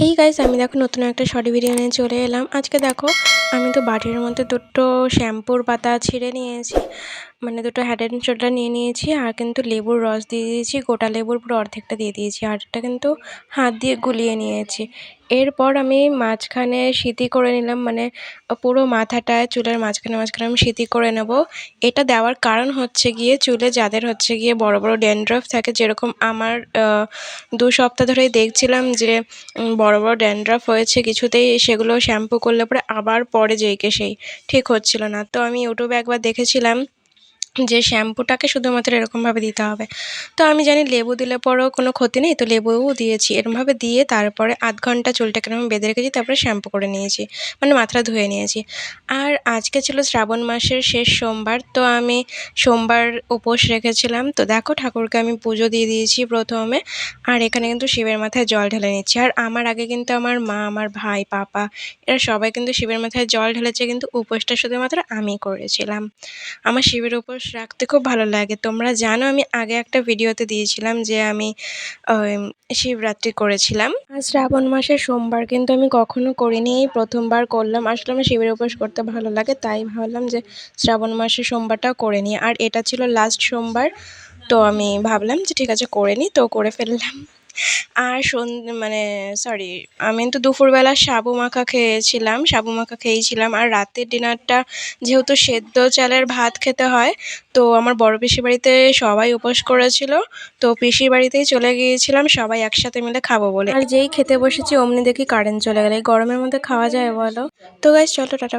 Hey guys, আমি দেখো নতুন একটা শর্ট ভিডিও নিয়ে চলে এলাম। আজকে দেখো আমি তো বাটির মধ্যে দুটো শ্যাম্পুর পাতা ছিঁড়ে নিয়েছি, মানে দুটো হেড অ্যান্ড শোল্ডার নিয়ে নিয়েছি। আর কিন্তু লেবুর রস দিয়ে দিয়েছি, গোটা লেবুর পুরো অর্ধেকটা দিয়ে দিয়েছি, আর এটা কিন্তু হাত দিয়ে গুলিয়ে নিয়েছি। এরপর আমি মাঝখানে সিঁথি করে নিলাম, মানে পুরো মাথাটায় চুলের মাঝখানে মাঝখানে আমি সিঁথি করে নেব। এটা দেওয়ার কারণ হচ্ছে গিয়ে চুলে যাদের হচ্ছে গিয়ে বড় বড় ড্যান্ড্রফ থাকে, যেরকম আমার 2 সপ্তাহ ধরেই দেখছিলাম যে বড় বড় ড্যান্ড্রফ হয়েছে, কিছুতেই সেগুলো শ্যাম্পু করলে পরে আবার পরে যেইকে সেই ঠিক হচ্ছিল না। তো আমি ইউটিউবে একবার দেখেছিলাম যে শ্যাম্পুটাকে শুধুমাত্র এরকমভাবে দিতে হবে। তো আমি জানি লেবু দিলে পরেও কোনো ক্ষতি নেই, তো লেবুও দিয়েছি। এরমভাবে দিয়ে তারপরে আধ ঘন্টা চুলটাকে আমি বেঁধে রেখেছি, তারপরে শ্যাম্পু করে নিয়েছি, মানে মাথাটা ধুয়ে নিয়েছি। আর আজকে ছিল শ্রাবণ মাসের শেষ সোমবার, তো আমি সোমবার উপোস রেখেছিলাম। তো দেখো ঠাকুরকে আমি পুজো দিয়ে দিয়েছি প্রথমে, আর এখানে কিন্তু শিবের মাথায় জল ঢেলে নিচ্ছি। আর আমার আগে কিন্তু আমার মা, আমার ভাই, পাপা এরা সবাই কিন্তু শিবের মাথায় জল ঢেলেছে, কিন্তু উপোসটা শুধুমাত্র আমি করেছিলাম। আমার শিবের উপোস রাখতে খুব ভালো লাগে। তোমরা জানো আমি আগে একটা ভিডিওতে দিয়েছিলাম যে আমি শিবরাত্রি করেছিলাম। আর শ্রাবণ মাসের সোমবার কিন্তু আমি কখনো করিনি, এই প্রথমবার করলাম। আসলে আমার শিবের উপোস করতে ভালো লাগে, তাই ভাবলাম যে শ্রাবণ মাসের সোমবারটাও করে নিই। আর এটা ছিল লাস্ট সোমবার, তো আমি ভাবলাম যে ঠিক আছে করে নিই, তো করে ফেললাম। আর মানে সরি, আমি তো দুপুরবেলা সাবু মাখা খেয়েছিলাম। আর রাতের ডিনারটা যেহেতু সেদ্ধ চালের ভাত খেতে হয়, তো আমার বড় পিসির বাড়িতে সবাই উপোস করেছিল, তো পিসির বাড়িতেই চলে গিয়েছিলাম সবাই একসাথে মিলে খাবো বলে। আর যেই খেতে বসেছি অমনি দেখি কারেন্ট চলে গেল। এই গরমের মধ্যে খাওয়া যায় বলো? তো গাইস চলো টাটা।